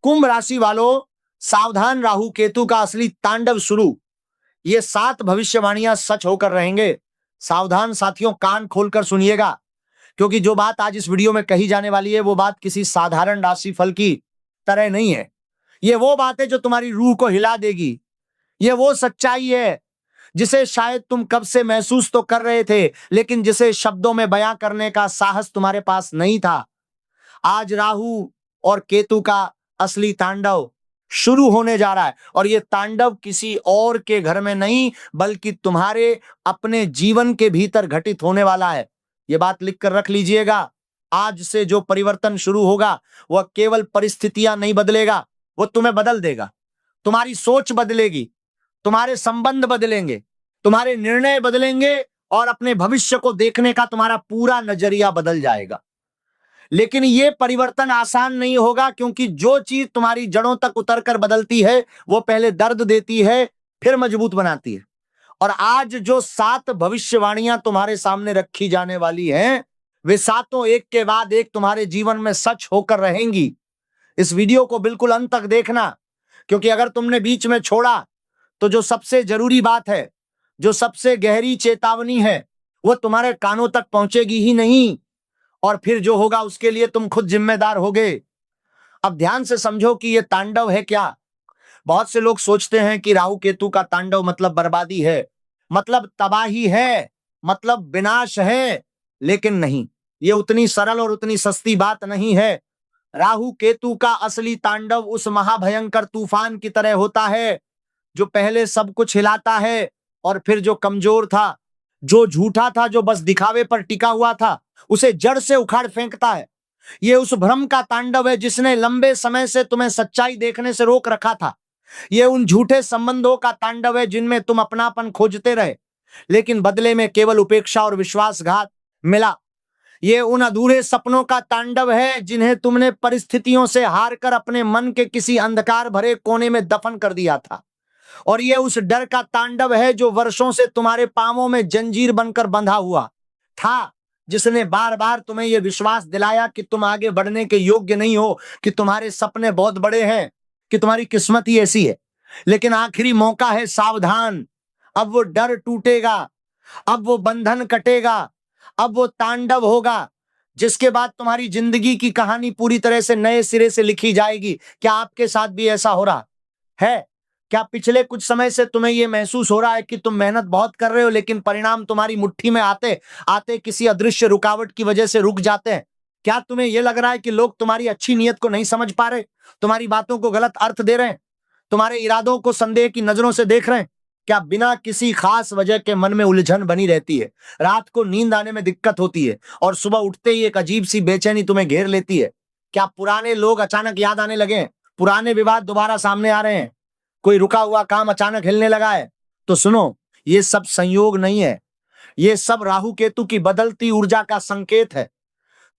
कुंभ राशि वालों, सावधान, राहु केतु का असली तांडव शुरू। ये 7 भविष्यवाणियां सच होकर रहेंगे। सावधान साथियों, कान खोलकर सुनिएगा, क्योंकि जो बात आज इस वीडियो में कही जाने वाली है वो बात किसी साधारण राशि फल की तरह नहीं है। ये वो बात है जो तुम्हारी रूह को हिला देगी। ये वो सच्चाई है जिसे शायद तुम कब से महसूस तो कर रहे थे, लेकिन जिसे शब्दों में बयां करने का साहस तुम्हारे पास नहीं था। आज राहु और केतु का असली तांडव शुरू होने जा रहा है, और यह तांडव किसी और के घर में नहीं बल्कि तुम्हारे अपने जीवन के भीतर घटित होने वाला है। यह बात लिखकर रख लीजिएगा। आज से जो परिवर्तन शुरू होगा वह केवल परिस्थितियां नहीं बदलेगा, वो तुम्हें बदल देगा। तुम्हारी सोच बदलेगी, तुम्हारे संबंध बदलेंगे, तुम्हारे निर्णय बदलेंगे, और अपने भविष्य को देखने का तुम्हारा पूरा नजरिया बदल जाएगा। लेकिन यह परिवर्तन आसान नहीं होगा, क्योंकि जो चीज तुम्हारी जड़ों तक उतरकर बदलती है वो पहले दर्द देती है, फिर मजबूत बनाती है। और आज जो 7 भविष्यवाणियां तुम्हारे सामने रखी जाने वाली हैं, वे सातों एक के बाद एक तुम्हारे जीवन में सच होकर रहेंगी। इस वीडियो को बिल्कुल अंत तक देखना, क्योंकि अगर तुमने बीच में छोड़ा तो जो सबसे जरूरी बात है, जो सबसे गहरी चेतावनी है, वो तुम्हारे कानों तक पहुंचेगी ही नहीं, और फिर जो होगा उसके लिए तुम खुद जिम्मेदार होगे। अब ध्यान से समझो कि यह तांडव है क्या। बहुत से लोग सोचते हैं कि राहु केतु का तांडव मतलब बर्बादी है, मतलब तबाही है, मतलब विनाश है। लेकिन नहीं, यह उतनी सरल और उतनी सस्ती बात नहीं है। राहु केतु का असली तांडव उस महाभयंकर तूफान की तरह होता है जो पहले सब कुछ हिलाता है, और फिर जो कमजोर था, जो झूठा था, जो बस दिखावे पर टिका हुआ था, उसे जड़ से उखाड़ फेंकता है। यह उस भ्रम का तांडव है जिसने लंबे समय से तुम्हें सच्चाई देखने से रोक रखा था। यह उन झूठे संबंधों का तांडव है जिनमें तुम अपनापन खोजते रहे, लेकिन बदले में केवल उपेक्षा और विश्वासघात मिला। यह उन अधूरे सपनों का तांडव है जिन्हें तुमने परिस्थितियों से हारकर अपने मन के किसी अंधकार भरे कोने में दफन कर दिया था। और यह उस डर का तांडव है जो वर्षों से तुम्हारे पांवों में जंजीर बनकर बंधा हुआ था, जिसने बार बार तुम्हें यह विश्वास दिलाया कि तुम आगे बढ़ने के योग्य नहीं हो, कि तुम्हारे सपने बहुत बड़े हैं, कि तुम्हारी किस्मत ही ऐसी है। लेकिन आखिरी मौका है, सावधान। अब वो डर टूटेगा, अब वो बंधन कटेगा, अब वो तांडव होगा जिसके बाद तुम्हारी जिंदगी की कहानी पूरी तरह से नए सिरे से लिखी जाएगी। क्या आपके साथ भी ऐसा हो रहा है? क्या पिछले कुछ समय से तुम्हें यह महसूस हो रहा है कि तुम मेहनत बहुत कर रहे हो, लेकिन परिणाम तुम्हारी मुट्ठी में आते आते किसी अदृश्य रुकावट की वजह से रुक जाते हैं? क्या तुम्हें यह लग रहा है कि लोग तुम्हारी अच्छी नीयत को नहीं समझ पा रहे, तुम्हारी बातों को गलत अर्थ दे रहे हैं, तुम्हारे इरादों को संदेह की नजरों से देख रहे हैं? क्या बिना किसी खास वजह के मन में उलझन बनी रहती है, रात को नींद आने में दिक्कत होती है, और सुबह उठते ही एक अजीब सी बेचैनी तुम्हें घेर लेती है? क्या पुराने लोग अचानक याद आने लगे हैं, पुराने विवाद दोबारा सामने आ रहे हैं, कोई रुका हुआ काम अचानक हिलने लगा है? तो सुनो, ये सब संयोग नहीं है, ये सब राहु केतु की बदलती ऊर्जा का संकेत है।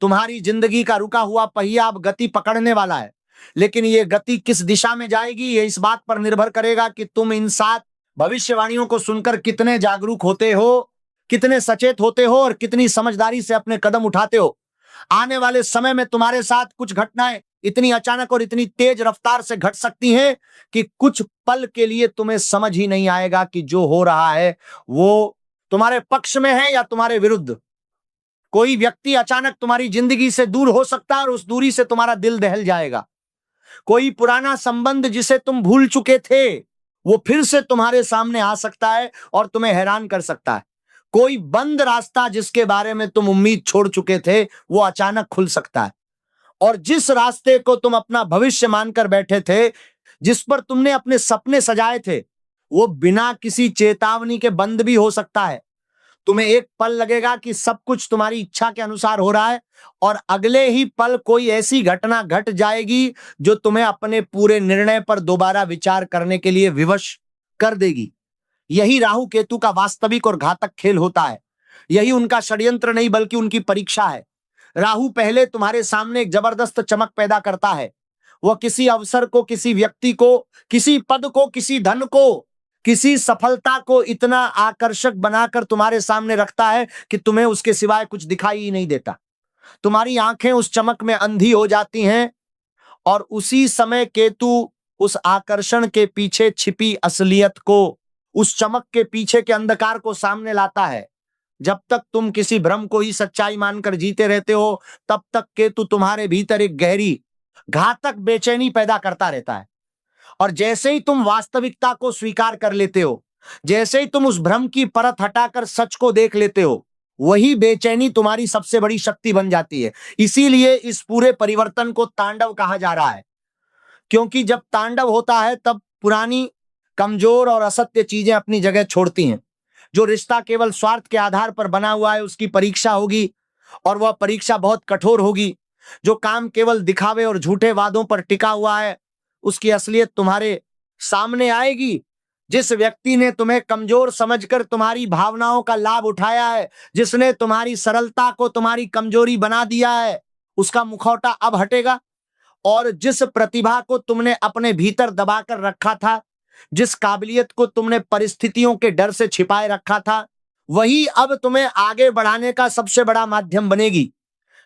तुम्हारी जिंदगी का रुका हुआ पहिया अब गति पकड़ने वाला है, लेकिन ये गति किस दिशा में जाएगी ये इस बात पर निर्भर करेगा कि तुम इन 7 भविष्यवाणियों को सुनकर कितने जागरूक होते हो, कितने सचेत होते हो, और कितनी समझदारी से अपने कदम उठाते हो। आने वाले समय में तुम्हारे साथ कुछ घटनाएं इतनी अचानक और इतनी तेज रफ्तार से घट सकती हैं कि कुछ पल के लिए तुम्हें समझ ही नहीं आएगा कि जो हो रहा है वो तुम्हारे पक्ष में है या तुम्हारे विरुद्ध। कोई व्यक्ति अचानक तुम्हारी जिंदगी से दूर हो सकता है और उस दूरी से तुम्हारा दिल दहल जाएगा। कोई पुराना संबंध जिसे तुम भूल चुके थे वो फिर से तुम्हारे सामने आ सकता है और तुम्हें हैरान कर सकता है। कोई बंद रास्ता जिसके बारे में तुम उम्मीद छोड़ चुके थे वो अचानक खुल सकता है। और जिस रास्ते को तुम अपना भविष्य मानकर बैठे थे, जिस पर तुमने अपने सपने सजाए थे, वो बिना किसी चेतावनी के बंद भी हो सकता है। तुम्हें एक पल लगेगा कि सब कुछ तुम्हारी इच्छा के अनुसार हो रहा है, और अगले ही पल कोई ऐसी घटना घट जाएगी जो तुम्हें अपने पूरे निर्णय पर दोबारा विचार करने के लिए विवश कर देगी। यही राहु केतु का वास्तविक और घातक खेल होता है। यही उनका षड्यंत्र नहीं बल्कि उनकी परीक्षा है। राहु पहले तुम्हारे सामने एक जबरदस्त चमक पैदा करता है। वह किसी अवसर को, किसी व्यक्ति को, किसी पद को, किसी धन को, किसी सफलता को इतना आकर्षक बनाकर तुम्हारे सामने रखता है कि तुम्हें उसके सिवाय कुछ दिखाई ही नहीं देता। तुम्हारी आंखें उस चमक में अंधी हो जाती हैं और उसी समय केतु उस आकर्षण के पीछे छिपी असलियत को, उस चमक के पीछे के अंधकार को सामने लाता है। जब तक तुम किसी भ्रम को ही सच्चाई मानकर जीते रहते हो, तब तक केतु तुम्हारे भीतर एक गहरी घातक बेचैनी पैदा करता रहता है। और जैसे ही तुम वास्तविकता को स्वीकार कर लेते हो, जैसे ही तुम उस भ्रम की परत हटाकर सच को देख लेते हो, वही बेचैनी तुम्हारी सबसे बड़ी शक्ति बन जाती है। इसीलिए इस पूरे परिवर्तन को तांडव कहा जा रहा है, क्योंकि जब तांडव होता है तब पुरानी कमजोर और असत्य चीजें अपनी जगह छोड़ती हैं। जो रिश्ता केवल स्वार्थ के आधार पर बना हुआ है, उसकी परीक्षा होगी, और वह परीक्षा बहुत कठोर होगी। जो काम केवल दिखावे और झूठे वादों पर टिका हुआ है, उसकी असलियत तुम्हारे सामने आएगी। जिस व्यक्ति ने तुम्हें कमजोर समझकर तुम्हारी भावनाओं का लाभ उठाया है, जिसने तुम्हारी सरलता को तुम्हारी कमजोरी बना दिया है, उसका मुखौटा अब हटेगा। और जिस प्रतिभा को तुमने अपने भीतर दबाकर रखा था, जिस काबिलियत को तुमने परिस्थितियों के डर से छिपाए रखा था, वही अब तुम्हें आगे बढ़ाने का सबसे बड़ा माध्यम बनेगी।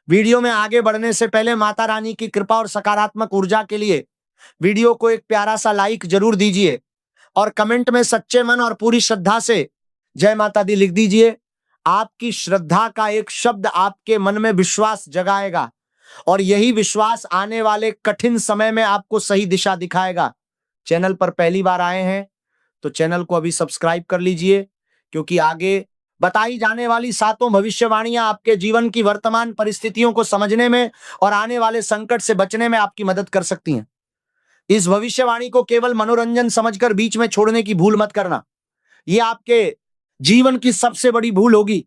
वीडियो में आगे बढ़ने से पहले माता रानी की कृपा और सकारात्मक ऊर्जा के लिए वीडियो को एक प्यारा सा लाइक जरूर दीजिए, और कमेंट में सच्चे मन और पूरी श्रद्धा से जय माता दी लिख दीजिए। आपकी श्रद्धा का एक शब्द आपके मन में विश्वास जगाएगा, और यही विश्वास आने वाले कठिन समय में आपको सही दिशा दिखाएगा। चैनल पर पहली बार आए हैं तो चैनल को अभी सब्सक्राइब कर लीजिए, क्योंकि आगे बताई जाने वाली सातों भविष्यवाणियां आपके जीवन की वर्तमान परिस्थितियों को समझने में और आने वाले संकट से बचने में आपकी मदद कर सकती हैं। इस भविष्यवाणी को केवल मनोरंजन समझकर बीच में छोड़ने की भूल मत करना। यह आपके जीवन की सबसे बड़ी भूल होगी,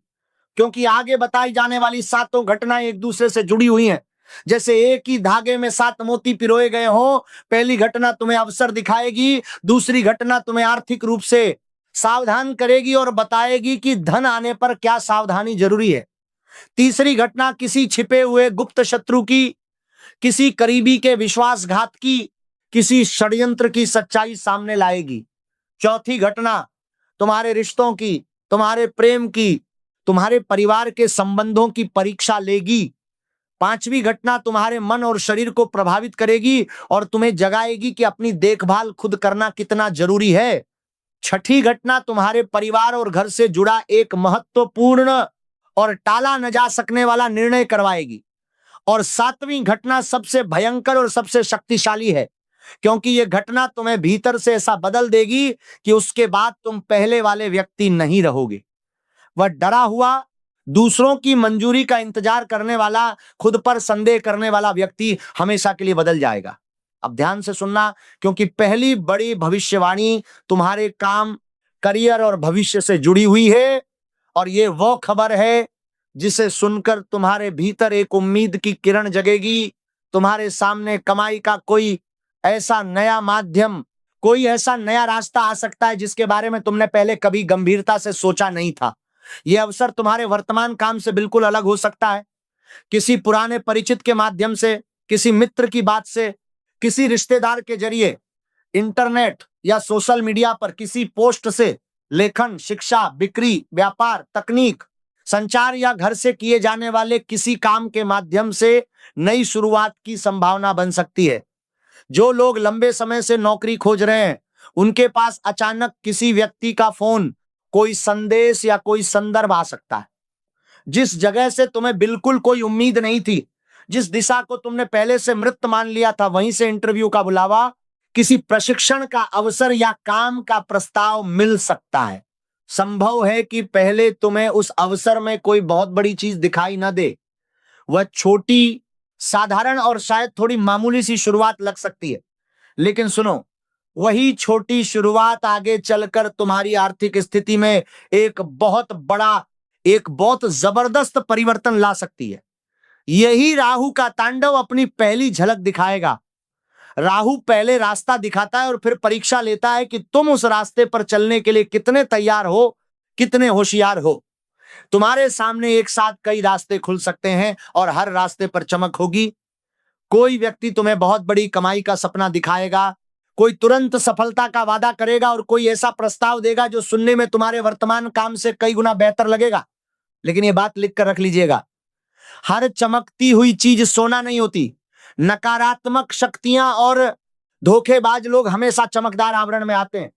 क्योंकि आगे बताई जाने वाली सातों घटनाएं एक दूसरे से जुड़ी हुई हैं। जैसे एक ही धागे में 7 मोती पिरोए गए हो। पहली घटना तुम्हें अवसर दिखाएगी, दूसरी घटना तुम्हें आर्थिक रूप से सावधान करेगी और बताएगी कि धन आने पर क्या सावधानी जरूरी है। तीसरी घटना किसी छिपे हुए गुप्त शत्रु की, किसी करीबी के विश्वासघात की, किसी षड्यंत्र की सच्चाई सामने लाएगी। चौथी घटना तुम्हारे रिश्तों की, तुम्हारे प्रेम की, तुम्हारे परिवार के संबंधों की परीक्षा लेगी। पांचवी घटना तुम्हारे मन और शरीर को प्रभावित करेगी और तुम्हें जगाएगी कि अपनी देखभाल खुद करना कितना जरूरी है। छठी घटना तुम्हारे परिवार और घर से जुड़ा एक महत्वपूर्ण और टाला न जा सकने वाला निर्णय करवाएगी। और सातवीं घटना सबसे भयंकर और सबसे शक्तिशाली है, क्योंकि यह घटना तुम्हें भीतर से ऐसा बदल देगी कि उसके बाद तुम पहले वाले व्यक्ति नहीं रहोगे। वह डरा हुआ, दूसरों की मंजूरी का इंतजार करने वाला, खुद पर संदेह करने वाला व्यक्ति हमेशा के लिए बदल जाएगा। अब ध्यान से सुनना, क्योंकि पहली बड़ी भविष्यवाणी तुम्हारे काम, करियर और भविष्य से जुड़ी हुई है। और ये वो खबर है जिसे सुनकर तुम्हारे भीतर एक उम्मीद की किरण जगेगी। तुम्हारे सामने कमाई का कोई ऐसा नया माध्यम, कोई ऐसा नया रास्ता आ सकता है जिसके बारे में तुमने पहले कभी गंभीरता से सोचा नहीं था। यह अवसर तुम्हारे वर्तमान काम से बिल्कुल अलग हो सकता है। किसी पुराने परिचित के माध्यम से, किसी मित्र की बात से, किसी रिश्तेदार के जरिए, इंटरनेट या सोशल मीडिया पर किसी पोस्ट से, लेखन, शिक्षा, बिक्री, व्यापार, तकनीक, संचार या घर से किए जाने वाले किसी काम के माध्यम से नई शुरुआत की संभावना बन सकती है। जो लोग लंबे समय से नौकरी खोज रहे हैं, उनके पास अचानक किसी व्यक्ति का फोन, कोई संदेश या कोई संदर्भ आ सकता है। जिस जगह से तुम्हें बिल्कुल कोई उम्मीद नहीं थी, जिस दिशा को तुमने पहले से मृत मान लिया था, वहीं से इंटरव्यू का बुलावा, किसी प्रशिक्षण का अवसर या काम का प्रस्ताव मिल सकता है। संभव है कि पहले तुम्हें उस अवसर में कोई बहुत बड़ी चीज दिखाई न दे। वह छोटी, साधारण और शायद थोड़ी मामूली सी शुरुआत लग सकती है, लेकिन सुनो, वही छोटी शुरुआत आगे चलकर तुम्हारी आर्थिक स्थिति में एक बहुत बड़ा, एक बहुत जबरदस्त परिवर्तन ला सकती है। यही राहु का तांडव अपनी पहली झलक दिखाएगा। राहु पहले रास्ता दिखाता है और फिर परीक्षा लेता है कि तुम उस रास्ते पर चलने के लिए कितने तैयार हो, कितने होशियार हो। तुम्हारे सामने एक साथ कई रास्ते खुल सकते हैं और हर रास्ते पर चमक होगी। कोई व्यक्ति तुम्हें बहुत बड़ी कमाई का सपना दिखाएगा, कोई तुरंत सफलता का वादा करेगा और कोई ऐसा प्रस्ताव देगा जो सुनने में तुम्हारे वर्तमान काम से कई गुना बेहतर लगेगा। लेकिन यह बात लिख कर रख लीजिएगा, हर चमकती हुई चीज सोना नहीं होती। नकारात्मक शक्तियां और धोखेबाज लोग हमेशा चमकदार आवरण में आते हैं।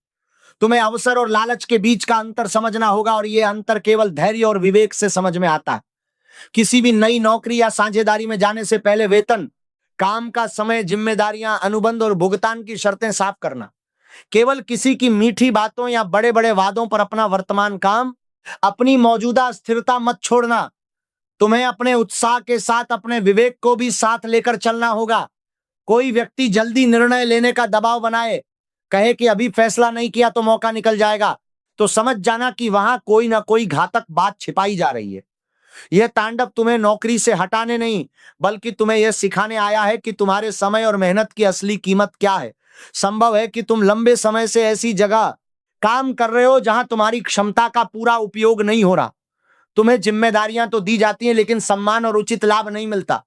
तुम्हें अवसर और लालच के बीच का अंतर समझना होगा, और यह अंतर केवल धैर्य और विवेक से समझ में आता है। किसी भी नई नौकरी या साझेदारी में जाने से पहले वेतन, काम का समय, जिम्मेदारियां, अनुबंध और भुगतान की शर्तें साफ करना। केवल किसी की मीठी बातों या बड़े बड़े वादों पर अपना वर्तमान काम, अपनी मौजूदा स्थिरता मत छोड़ना। तुम्हें अपने उत्साह के साथ अपने विवेक को भी साथ लेकर चलना होगा। कोई व्यक्ति जल्दी निर्णय लेने का दबाव बनाए, कहे कि अभी फैसला नहीं किया तो मौका निकल जाएगा, तो समझ जाना कि वहां कोई ना कोई घातक बात छिपाई जा रही है। यह तांडव तुम्हें नौकरी से हटाने नहीं, बल्कि तुम्हें यह सिखाने आया है कि तुम्हारे समय और मेहनत की असली कीमत क्या है। संभव है कि तुम लंबे समय से ऐसी जगह काम कर रहे हो जहां तुम्हारी क्षमता का पूरा उपयोग नहीं हो रहा। तुम्हें जिम्मेदारियां तो दी जाती हैं, लेकिन सम्मान और उचित लाभ नहीं मिलता।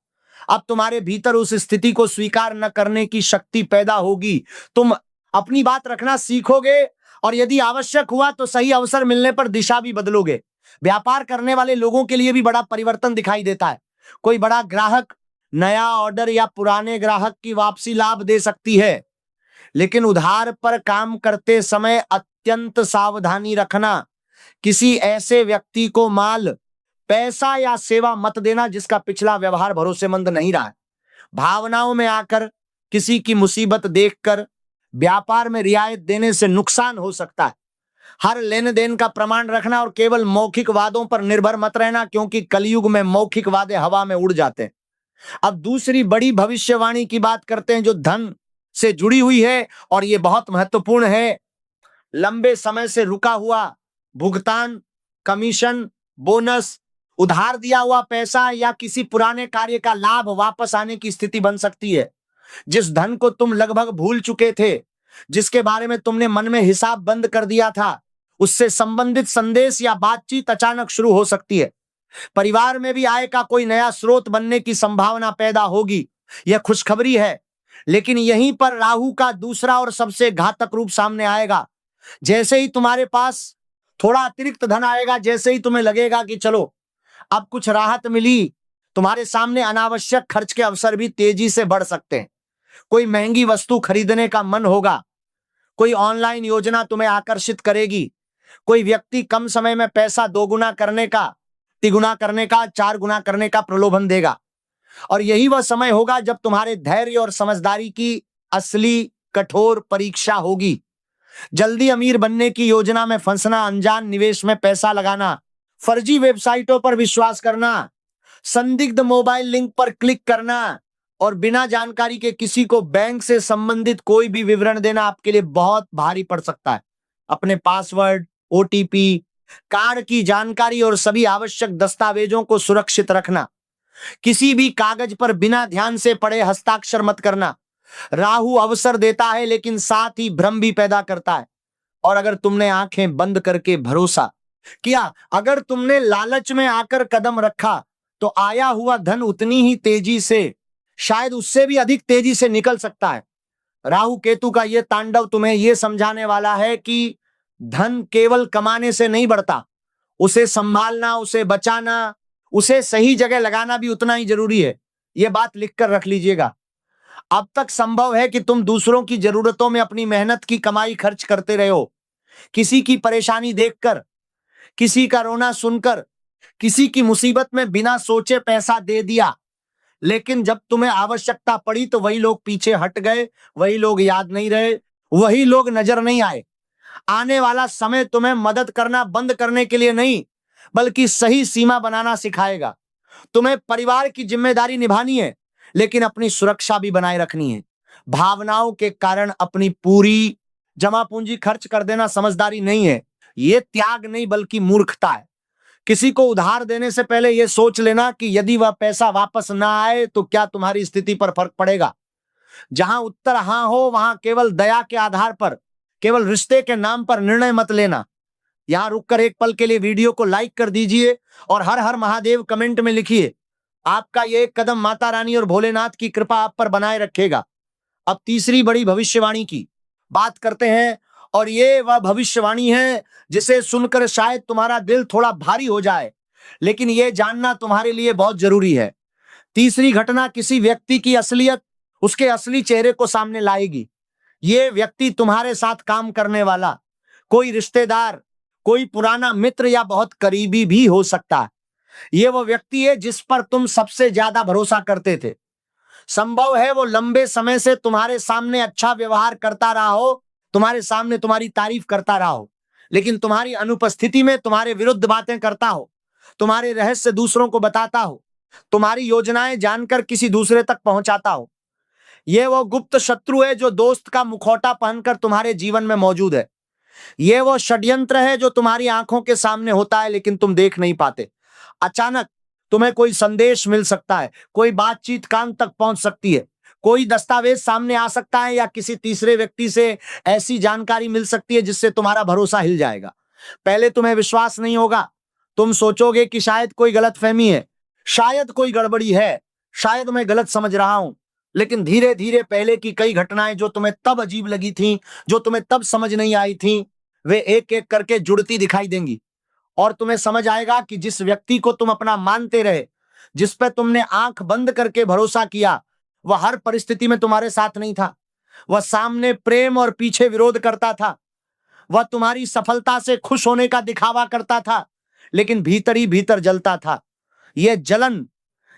अब तुम्हारे भीतर उस स्थिति को स्वीकार न करने की शक्ति पैदा होगी। तुम अपनी बात रखना सीखोगे, और यदि आवश्यक हुआ तो सही अवसर मिलने पर दिशा भी बदलोगे। व्यापार करने वाले लोगों के लिए भी बड़ा परिवर्तन दिखाई देता है। कोई बड़ा ग्राहक नया ऑर्डर या पुराने ग्राहक की वापसी लाभ दे सकती है, लेकिन उधार पर काम करते समय अत्यंत सावधानी रखना। किसी ऐसे व्यक्ति को माल, पैसा या सेवा मत देना जिसका पिछला व्यवहार भरोसेमंद नहीं रहा है। भावनाओं में आकर, किसी की मुसीबत देखकर व्यापार में रियायत देने से नुकसान हो सकता है। हर लेन देन का प्रमाण रखना और केवल मौखिक वादों पर निर्भर मत रहना, क्योंकि कलयुग में मौखिक वादे हवा में उड़ जाते हैं। अब दूसरी बड़ी भविष्यवाणी की बात करते हैं, जो धन से जुड़ी हुई है, और यह बहुत महत्वपूर्ण है। लंबे समय से रुका हुआ भुगतान, कमीशन, बोनस, उधार दिया हुआ पैसा या किसी पुराने कार्य का लाभ वापस आने की स्थिति बन सकती है। जिस धन को तुम लगभग भूल चुके थे, जिसके बारे में तुमने मन में हिसाब बंद कर दिया था, उससे संबंधित संदेश या बातचीत अचानक शुरू हो सकती है। परिवार में भी आय का कोई नया स्रोत बनने की संभावना पैदा होगी। यह खुशखबरी है, लेकिन यहीं पर राहु का दूसरा और सबसे घातक रूप सामने आएगा। जैसे ही तुम्हारे पास थोड़ा अतिरिक्त धन आएगा, जैसे ही तुम्हें लगेगा कि चलो अब कुछ राहत मिली, तुम्हारे सामने अनावश्यक खर्च के अवसर भी तेजी से बढ़ सकते हैं। कोई महंगी वस्तु खरीदने का मन होगा, कोई ऑनलाइन योजना तुम्हें आकर्षित करेगी, कोई व्यक्ति कम समय में पैसा दोगुना करने का, तिगुना करने का, चार गुना करने का प्रलोभन देगा। और यही वह समय होगा जब तुम्हारे धैर्य और समझदारी की असली कठोर परीक्षा होगी। जल्दी अमीर बनने की योजना में फंसना, अनजान निवेश में पैसा लगाना, फर्जी वेबसाइटों पर विश्वास करना, संदिग्ध मोबाइल लिंक पर क्लिक करना और बिना जानकारी के किसी को बैंक से संबंधित कोई भी विवरण देना आपके लिए बहुत भारी पड़ सकता है। अपने पासवर्ड, ओटीपी, कार्ड की जानकारी और सभी आवश्यक दस्तावेजों को सुरक्षित रखना। किसी भी कागज पर बिना ध्यान से पढ़े हस्ताक्षर मत करना। राहु अवसर देता है, लेकिन साथ ही भ्रम भी पैदा करता है। और अगर तुमने आंखें बंद करके भरोसा किया, अगर तुमने लालच में आकर कदम रखा, तो आया हुआ धन उतनी ही तेजी से, शायद उससे भी अधिक तेजी से निकल सकता है। राहु केतु का यह तांडव तुम्हें यह समझाने वाला है कि धन केवल कमाने से नहीं बढ़ता, उसे संभालना, उसे बचाना, उसे सही जगह लगाना भी उतना ही जरूरी है। यह बात लिखकर रख लीजिएगा। अब तक संभव है कि तुम दूसरों की जरूरतों में अपनी मेहनत की कमाई खर्च करते रहे हो। किसी की परेशानी देखकर, किसी का रोना सुनकर, किसी की मुसीबत में बिना सोचे पैसा दे दिया, लेकिन जब तुम्हें आवश्यकता पड़ी तो वही लोग पीछे हट गए, वही लोग याद नहीं रहे, वही लोग नजर नहीं आए। आने वाला समय तुम्हें मदद करना बंद करने के लिए नहीं, बल्कि सही सीमा बनाना सिखाएगा। तुम्हें परिवार की जिम्मेदारी निभानी है, लेकिन अपनी सुरक्षा भी बनाए रखनी है। भावनाओं के कारण अपनी पूरी जमा पूंजी खर्च कर देना समझदारी नहीं है, यह त्याग नहीं बल्कि मूर्खता है। किसी को उधार देने से पहले यह सोच लेना कि यदि वह पैसा वापस ना आए तो क्या तुम्हारी स्थिति पर फर्क पड़ेगा। जहां उत्तर हां हो, वहां केवल दया के आधार पर, केवल रिश्ते के नाम पर निर्णय मत लेना। यहां रुककर एक पल के लिए वीडियो को लाइक कर दीजिए और हर हर महादेव कमेंट में लिखिए। आपका यह एक कदम माता रानी और भोलेनाथ की कृपा आप पर बनाए रखेगा। अब तीसरी बड़ी भविष्यवाणी की बात करते हैं, और ये वह भविष्यवाणी है जिसे सुनकर शायद तुम्हारा दिल थोड़ा भारी हो जाए, लेकिन यह जानना तुम्हारे लिए बहुत जरूरी है। तीसरी घटना किसी व्यक्ति की असलियत, उसके असली चेहरे को सामने लाएगी। ये व्यक्ति तुम्हारे साथ काम करने वाला कोई रिश्तेदार, कोई पुराना मित्र या बहुत करीबी भी हो सकता है। ये वो व्यक्ति है जिस पर तुम सबसे ज्यादा भरोसा करते थे। संभव है वो लंबे समय से तुम्हारे सामने अच्छा व्यवहार करता रहा हो, तुम्हारे सामने तुम्हारी तारीफ करता रहा हो, लेकिन तुम्हारी अनुपस्थिति में तुम्हारे विरुद्ध बातें करता हो, तुम्हारे रहस्य दूसरों को बताता हो, तुम्हारी योजनाएं जानकर किसी दूसरे तक पहुंचाता हो। ये वो गुप्त शत्रु है जो दोस्त का मुखौटा पहनकर तुम्हारे जीवन में मौजूद है। ये वो षड्यंत्र है जो तुम्हारी आंखों के सामने होता है लेकिन तुम देख नहीं पाते। अचानक तुम्हें कोई संदेश मिल सकता है, कोई बातचीत कान तक पहुंच सकती है, कोई दस्तावेज सामने आ सकता है या किसी तीसरे व्यक्ति से ऐसी जानकारी मिल सकती है जिससे तुम्हारा भरोसा हिल जाएगा। पहले तुम्हें विश्वास नहीं होगा, तुम सोचोगे कि शायद कोई गलतफहमी है, शायद कोई गड़बड़ी है, शायद मैं गलत समझ रहा हूं। लेकिन धीरे धीरे पहले की कई घटनाएं जो तुम्हें तब अजीब लगी थी, जो तुम्हें तब समझ नहीं आई थी, वे एक एक करके जुड़ती दिखाई देंगी और तुम्हें समझ आएगा कि जिस व्यक्ति को तुम अपना मानते रहे, जिस पे तुमने आंख बंद करके भरोसा किया, वह हर परिस्थिति में तुम्हारे साथ नहीं था। वह सामने प्रेम और पीछे विरोध करता था। वह तुम्हारी सफलता से खुश होने का दिखावा करता था, लेकिन भीतर ही भीतर जलता था। यह जलन,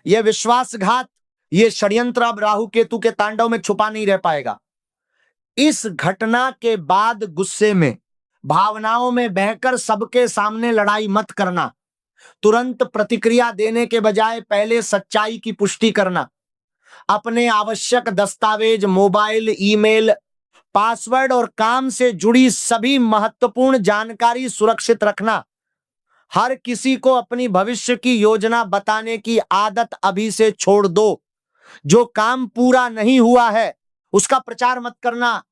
यह विश्वासघात, यह षड्यंत्र अब राहु केतु के तांडव में छुपा नहीं रह पाएगा। इस घटना के बाद गुस्से में, भावनाओं में बहकर सबके सामने लड़ाई मत करना। तुरंत प्रतिक्रिया देने के बजाय पहले सच्चाई की पुष्टि करना। अपने आवश्यक दस्तावेज, मोबाइल, ईमेल, पासवर्ड और काम से जुड़ी सभी महत्वपूर्ण जानकारी सुरक्षित रखना। हर किसी को अपनी भविष्य की योजना बताने की आदत अभी से छोड़ दो। जो काम पूरा नहीं हुआ है उसका प्रचार मत करना।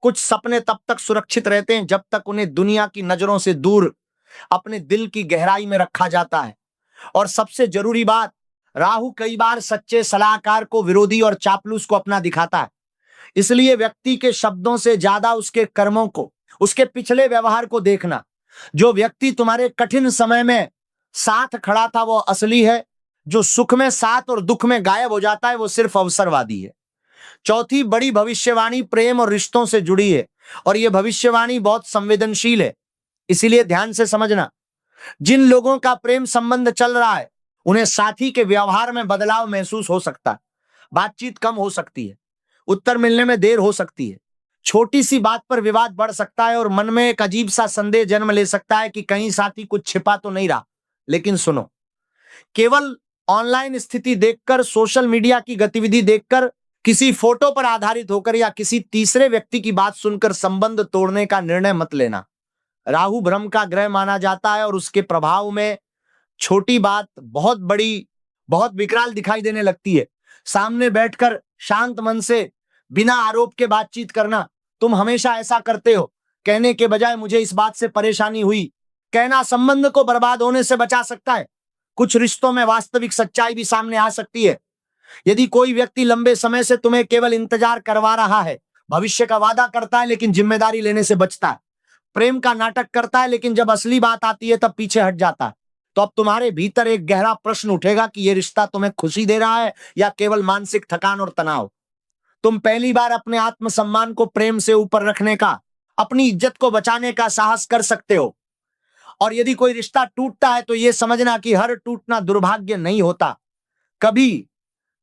कुछ सपने तब तक सुरक्षित रहते हैं जब तक उन्हें दुनिया की नजरों से दूर अपने दिल की गहराई में रखा जाता है। और सबसे जरूरी बात, राहु कई बार सच्चे सलाहकार को विरोधी और चापलूस को अपना दिखाता है। इसलिए व्यक्ति के शब्दों से ज्यादा उसके कर्मों को, उसके पिछले व्यवहार को देखना। जो व्यक्ति तुम्हारे कठिन समय में साथ खड़ा था वो असली है। जो सुख में साथ और दुख में गायब हो जाता है वो सिर्फ अवसरवादी है। चौथी बड़ी भविष्यवाणी प्रेम और रिश्तों से जुड़ी है और यह भविष्यवाणी बहुत संवेदनशील है, इसीलिए ध्यान से समझना। जिन लोगों का प्रेम संबंध चल रहा है उन्हें साथी के व्यवहार में बदलाव महसूस हो सकता है। बातचीत कम हो सकती है, उत्तर मिलने में देर हो सकती है, छोटी सी बात पर विवाद बढ़ सकता है और मन में एक अजीब सा संदेह जन्म ले सकता है कि कहीं साथी कुछ छिपा तो नहीं रहा। लेकिन सुनो, केवल ऑनलाइन स्थिति देखकर, सोशल मीडिया की गतिविधि देखकर, किसी फोटो पर आधारित होकर या किसी तीसरे व्यक्ति की बात सुनकर संबंध तोड़ने का निर्णय मत लेना। राहु भ्रम का ग्रह माना जाता है और उसके प्रभाव में छोटी बात बहुत बड़ी, बहुत विकराल दिखाई देने लगती है। सामने बैठकर शांत मन से बिना आरोप के बातचीत करना। तुम हमेशा ऐसा करते हो, कहने के बजाय मुझे इस बात से परेशानी हुई, कहना संबंध को बर्बाद होने से बचा सकता है। कुछ रिश्तों में वास्तविक सच्चाई भी सामने आ सकती है। यदि कोई व्यक्ति लंबे समय से तुम्हें केवल इंतजार करवा रहा है, भविष्य का वादा करता है लेकिन जिम्मेदारी लेने से बचता है, प्रेम का नाटक करता है लेकिन जब असली बात आती है तब पीछे हट जाता है, तो अब तुम्हारे भीतर एक गहरा प्रश्न उठेगा कि यह रिश्ता तुम्हें खुशी दे रहा है या केवल मानसिक थकान और तनाव। तुम पहली बार अपने आत्मसम्मान को प्रेम से ऊपर रखने का, अपनी इज्जत को बचाने का साहस कर सकते हो। और यदि कोई रिश्ता टूटता है तो यह समझना कि हर टूटना दुर्भाग्य नहीं होता। कभी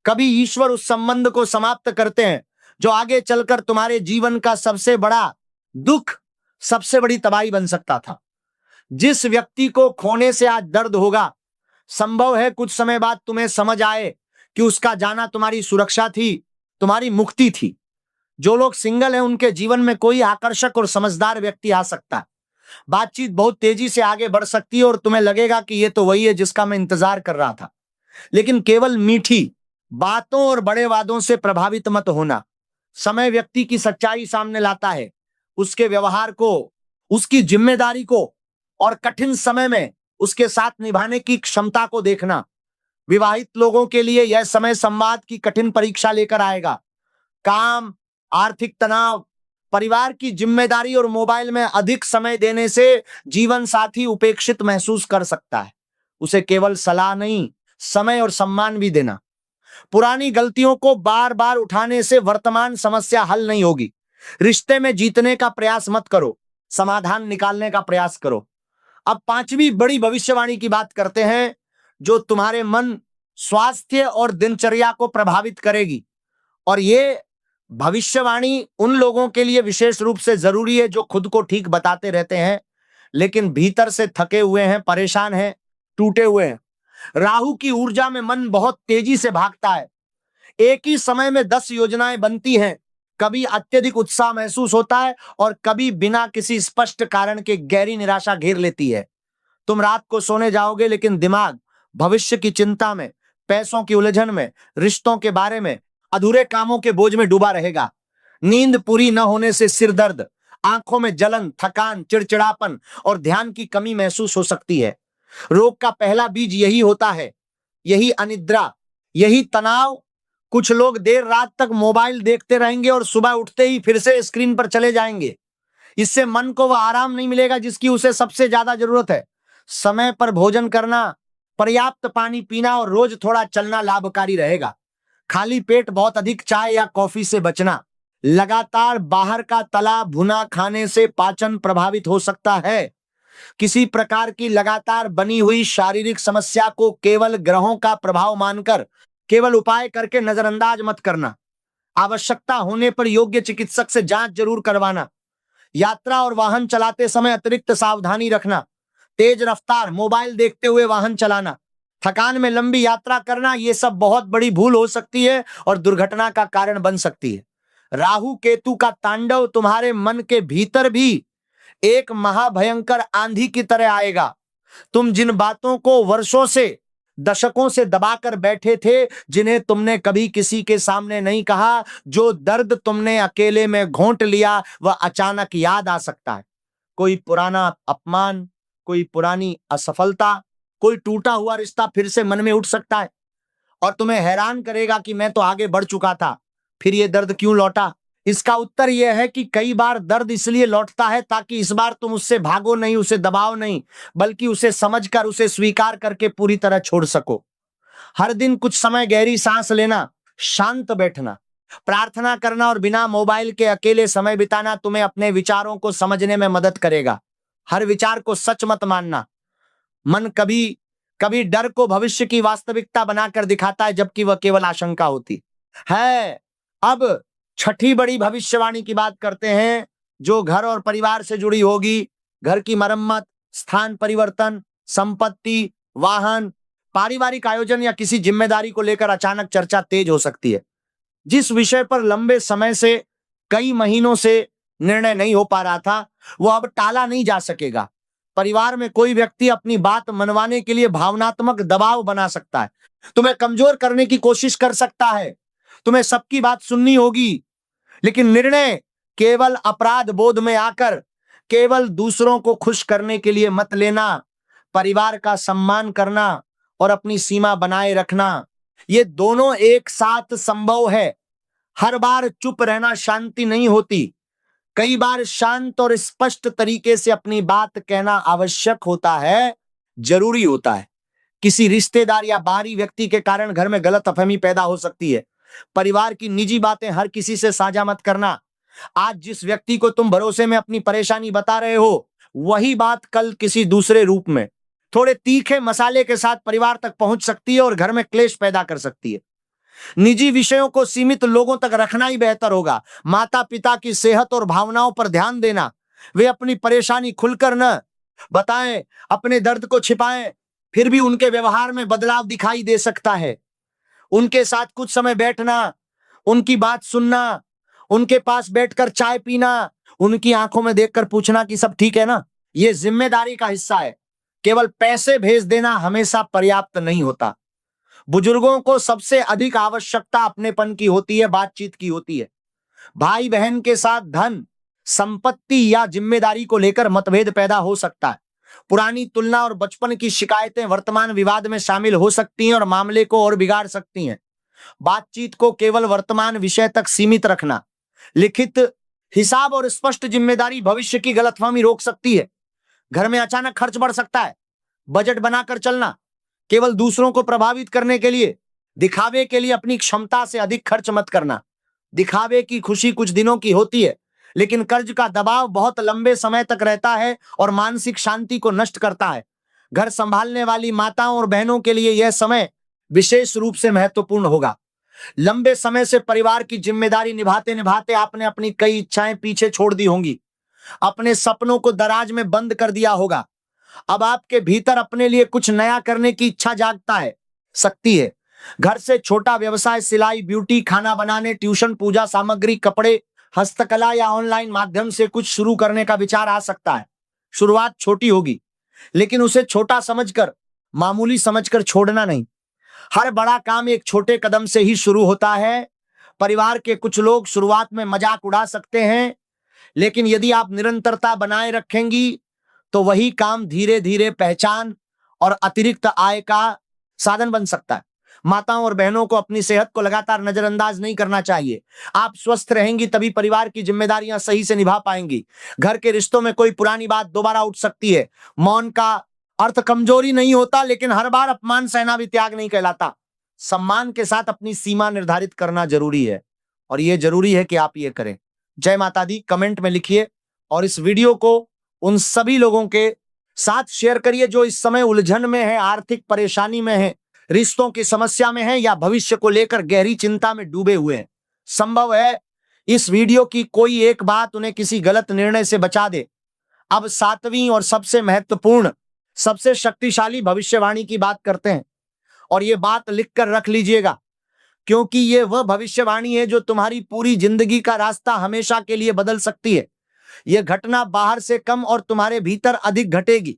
कभी ईश्वर उस संबंध को समाप्त करते हैं जो आगे चलकर तुम्हारे जीवन का सबसे बड़ा दुख, सबसे बड़ी तबाही बन सकता था। जिस व्यक्ति को खोने से आज दर्द होगा, संभव है कुछ समय बाद तुम्हें समझ आए कि उसका जाना तुम्हारी सुरक्षा थी, तुम्हारी मुक्ति थी। जो लोग सिंगल हैं उनके जीवन में कोई आकर्षक और समझदार व्यक्ति आ सकता है। बातचीत बहुत तेजी से आगे बढ़ सकती है और तुम्हें लगेगा कि यह तो वही है जिसका मैं इंतजार कर रहा था। लेकिन केवल मीठी बातों और बड़े वादों से प्रभावित मत होना। समय व्यक्ति की सच्चाई सामने लाता है, उसके व्यवहार को, उसकी जिम्मेदारी को और कठिन समय में उसके साथ निभाने की क्षमता को देखना। विवाहित लोगों के लिए यह समय संवाद की कठिन परीक्षा लेकर आएगा। काम, आर्थिक तनाव, परिवार की जिम्मेदारी और मोबाइल में अधिक समय देने से जीवन साथी उपेक्षित महसूस कर सकता है। उसे केवल सलाह नहीं, समय और सम्मान भी देना। पुरानी गलतियों को बार बार उठाने से वर्तमान समस्या हल नहीं होगी। रिश्ते में जीतने का प्रयास मत करो, समाधान निकालने का प्रयास करो। अब पांचवी बड़ी भविष्यवाणी की बात करते हैं, जो तुम्हारे मन, स्वास्थ्य और दिनचर्या को प्रभावित करेगी। और ये भविष्यवाणी उन लोगों के लिए विशेष रूप से जरूरी है जो खुद को ठीक बताते रहते हैं, लेकिन भीतर से थके हुए हैं, परेशान हैं, टूटे हुए हैं। राहु की ऊर्जा में मन बहुत तेजी से भागता है। एक ही समय में 10 योजनाएं बनती हैं। कभी अत्यधिक उत्साह महसूस होता है और कभी बिना किसी स्पष्ट कारण के गहरी निराशा घेर लेती है। तुम रात को सोने जाओगे लेकिन दिमाग भविष्य की चिंता में, पैसों की उलझन में, रिश्तों के बारे में, अधूरे कामों के बोझ में डूबा रहेगा। नींद पूरी न होने से सिर दर्द, आंखों में जलन, थकान, चिड़चिड़ापन और ध्यान की कमी महसूस हो सकती है। रोग का पहला बीज यही होता है, यही अनिद्रा, यही तनाव। कुछ लोग देर रात तक मोबाइल देखते रहेंगे और सुबह उठते ही फिर से स्क्रीन पर चले जाएंगे। इससे मन को वह आराम नहीं मिलेगा जिसकी उसे सबसे ज्यादा जरूरत है। समय पर भोजन करना, पर्याप्त पानी पीना और रोज थोड़ा चलना लाभकारी रहेगा। खाली पेट बहुत अधिक चाय या कॉफी से बचना। लगातार बाहर का तला भुना खाने से पाचन प्रभावित हो सकता है। किसी प्रकार की लगातार बनी हुई शारीरिक समस्या को केवल ग्रहों का प्रभाव मानकर केवल उपाय करके नजरअंदाज मत करना। आवश्यकता होने पर योग्य चिकित्सक से जांच जरूर करवाना। यात्रा और वाहन चलाते समय अतिरिक्त सावधानी रखना। तेज रफ्तार मोबाइल देखते हुए वाहन चलाना, थकान में लंबी यात्रा करना, यह सब बहुत बड़ी भूल हो सकती है और दुर्घटना का कारण बन सकती है। राहु केतु का तांडव तुम्हारे मन के भीतर भी एक महाभयंकर आंधी की तरह आएगा। तुम जिन बातों को वर्षों से, दशकों से दबाकर बैठे थे, जिन्हें तुमने कभी किसी के सामने नहीं कहा, जो दर्द तुमने अकेले में घोंट लिया, वह अचानक याद आ सकता है। कोई पुराना अपमान, कोई पुरानी असफलता, कोई टूटा हुआ रिश्ता फिर से मन में उठ सकता है और तुम्हें हैरान करेगा कि मैं तो आगे बढ़ चुका था, फिर ये दर्द क्यों लौटा। इसका उत्तर यह है कि कई बार दर्द इसलिए लौटता है ताकि इस बार तुम उससे भागो नहीं, उसे दबाओ नहीं, बल्कि उसे समझकर, उसे स्वीकार करके पूरी तरह छोड़ सको। हर दिन कुछ समय गहरी सांस लेना, शांत बैठना, प्रार्थना करना और बिना मोबाइल के अकेले समय बिताना तुम्हें अपने विचारों को समझने में मदद करेगा। हर विचार को सच मत मानना। मन कभी कभी डर को भविष्य की वास्तविकता बनाकर दिखाता है, जबकि वह केवल आशंका होती है। अब छठी बड़ी भविष्यवाणी की बात करते हैं, जो घर और परिवार से जुड़ी होगी। घर की मरम्मत, स्थान परिवर्तन, संपत्ति, वाहन, पारिवारिक आयोजन या किसी जिम्मेदारी को लेकर अचानक चर्चा तेज हो सकती है। जिस विषय पर लंबे समय से, कई महीनों से निर्णय नहीं हो पा रहा था, वो अब टाला नहीं जा सकेगा। परिवार में कोई व्यक्ति अपनी बात मनवाने के लिए भावनात्मक दबाव बना सकता है, तुम्हें कमजोर करने की कोशिश कर सकता है। तुम्हें सबकी बात सुननी होगी, लेकिन निर्णय केवल अपराध बोध में आकर केवल दूसरों को खुश करने के लिए मत लेना। परिवार का सम्मान करना और अपनी सीमा बनाए रखना, ये दोनों एक साथ संभव है। हर बार चुप रहना शांति नहीं होती। कई बार शांत और स्पष्ट तरीके से अपनी बात कहना आवश्यक होता है, जरूरी होता है। किसी रिश्तेदार या बाहरी व्यक्ति के कारण घर में गलतफहमी पैदा हो सकती है। परिवार की निजी बातें हर किसी से साझा मत करना। आज जिस व्यक्ति को तुम भरोसे में अपनी परेशानी बता रहे हो, वही बात कल किसी दूसरे रूप में थोड़े तीखे मसाले के साथ परिवार तक पहुंच सकती है और घर में क्लेश पैदा कर सकती है। निजी विषयों को सीमित लोगों तक रखना ही बेहतर होगा। माता पिता की सेहत और भावनाओं पर ध्यान देना। वे अपनी परेशानी खुलकर न बताएं, अपने दर्द को छिपाएं, फिर भी उनके व्यवहार में बदलाव दिखाई दे सकता है। उनके साथ कुछ समय बैठना, उनकी बात सुनना, उनके पास बैठकर चाय पीना, उनकी आंखों में देखकर पूछना कि सब ठीक है ना, यह जिम्मेदारी का हिस्सा है। केवल पैसे भेज देना हमेशा पर्याप्त नहीं होता। बुजुर्गों को सबसे अधिक आवश्यकता अपनेपन की होती है, बातचीत की होती है। भाई बहन के साथ धन, संपत्ति या जिम्मेदारी को लेकर मतभेद पैदा हो सकता है। पुरानी तुलना और बचपन की शिकायतें वर्तमान विवाद में शामिल हो सकती हैं और मामले को और बिगाड़ सकती हैं। बातचीत को केवल वर्तमान विषय तक सीमित रखना। लिखित हिसाब और स्पष्ट जिम्मेदारी भविष्य की गलतफहमी रोक सकती है। घर में अचानक खर्च बढ़ सकता है। बजट बनाकर चलना, केवल दूसरों को प्रभावित करने के लिए दिखावे के लिए अपनी क्षमता से अधिक खर्च मत करना। दिखावे की खुशी कुछ दिनों की होती है, लेकिन कर्ज का दबाव बहुत लंबे समय तक रहता है और मानसिक शांति को नष्ट करता है। घर संभालने वाली माताओं और बहनों के लिए यह समय विशेष रूप से महत्वपूर्ण होगा। लंबे समय से परिवार की जिम्मेदारी निभाते निभाते आपने अपनी कई इच्छाएं पीछे छोड़ दी होंगी, अपने सपनों को दराज में बंद कर दिया होगा। अब आपके भीतर अपने लिए कुछ नया करने की इच्छा जागता है सकती है। घर से छोटा व्यवसाय, सिलाई, ब्यूटी, खाना बनाने, ट्यूशन, पूजा सामग्री, कपड़े, हस्तकला या ऑनलाइन माध्यम से कुछ शुरू करने का विचार आ सकता है। शुरुआत छोटी होगी, लेकिन उसे छोटा समझकर, मामूली समझकर छोड़ना नहीं। हर बड़ा काम एक छोटे कदम से ही शुरू होता है। परिवार के कुछ लोग शुरुआत में मजाक उड़ा सकते हैं, लेकिन यदि आप निरंतरता बनाए रखेंगी तो वही काम धीरे धीरे पहचान और अतिरिक्त आय का साधन बन सकता है। माताओं और बहनों को अपनी सेहत को लगातार नजरअंदाज नहीं करना चाहिए। आप स्वस्थ रहेंगी तभी परिवार की जिम्मेदारियां सही से निभा पाएंगी। घर के रिश्तों में कोई पुरानी बात दोबारा उठ सकती है। मौन का अर्थ कमजोरी नहीं होता, लेकिन हर बार अपमान सहना भी त्याग नहीं कहलाता। सम्मान के साथ अपनी सीमा निर्धारित करना जरूरी है, और यह जरूरी है कि आप ये करें। जय माता दी कमेंट में लिखिए, और इस वीडियो को उन सभी लोगों के साथ शेयर करिए जो इस समय उलझन में है, आर्थिक परेशानी में है, रिश्तों की समस्या में है, या भविष्य को लेकर गहरी चिंता में डूबे हुए हैं। संभव है इस वीडियो की कोई एक बात उन्हें किसी गलत निर्णय से बचा दे। अब 7वीं और सबसे महत्वपूर्ण, सबसे शक्तिशाली भविष्यवाणी की बात करते हैं, और ये बात लिखकर रख लीजिएगा, क्योंकि ये वह भविष्यवाणी है जो तुम्हारी पूरी जिंदगी का रास्ता हमेशा के लिए बदल सकती है। यह घटना बाहर से कम और तुम्हारे भीतर अधिक घटेगी।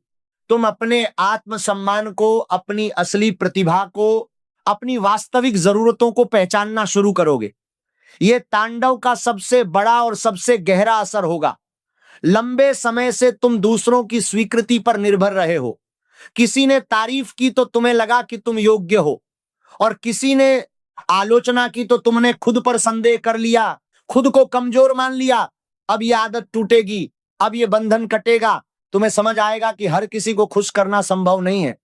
तुम अपने आत्मसम्मान को, अपनी असली प्रतिभा को, अपनी वास्तविक जरूरतों को पहचानना शुरू करोगे। यह तांडव का सबसे बड़ा और सबसे गहरा असर होगा। लंबे समय से तुम दूसरों की स्वीकृति पर निर्भर रहे हो। किसी ने तारीफ की तो तुम्हें लगा कि तुम योग्य हो, और किसी ने आलोचना की तो तुमने खुद पर संदेह कर लिया, खुद को कमजोर मान लिया। अब ये आदत टूटेगी, अब ये बंधन कटेगा। तुम्हें समझ आएगा कि हर किसी को खुश करना संभव नहीं है।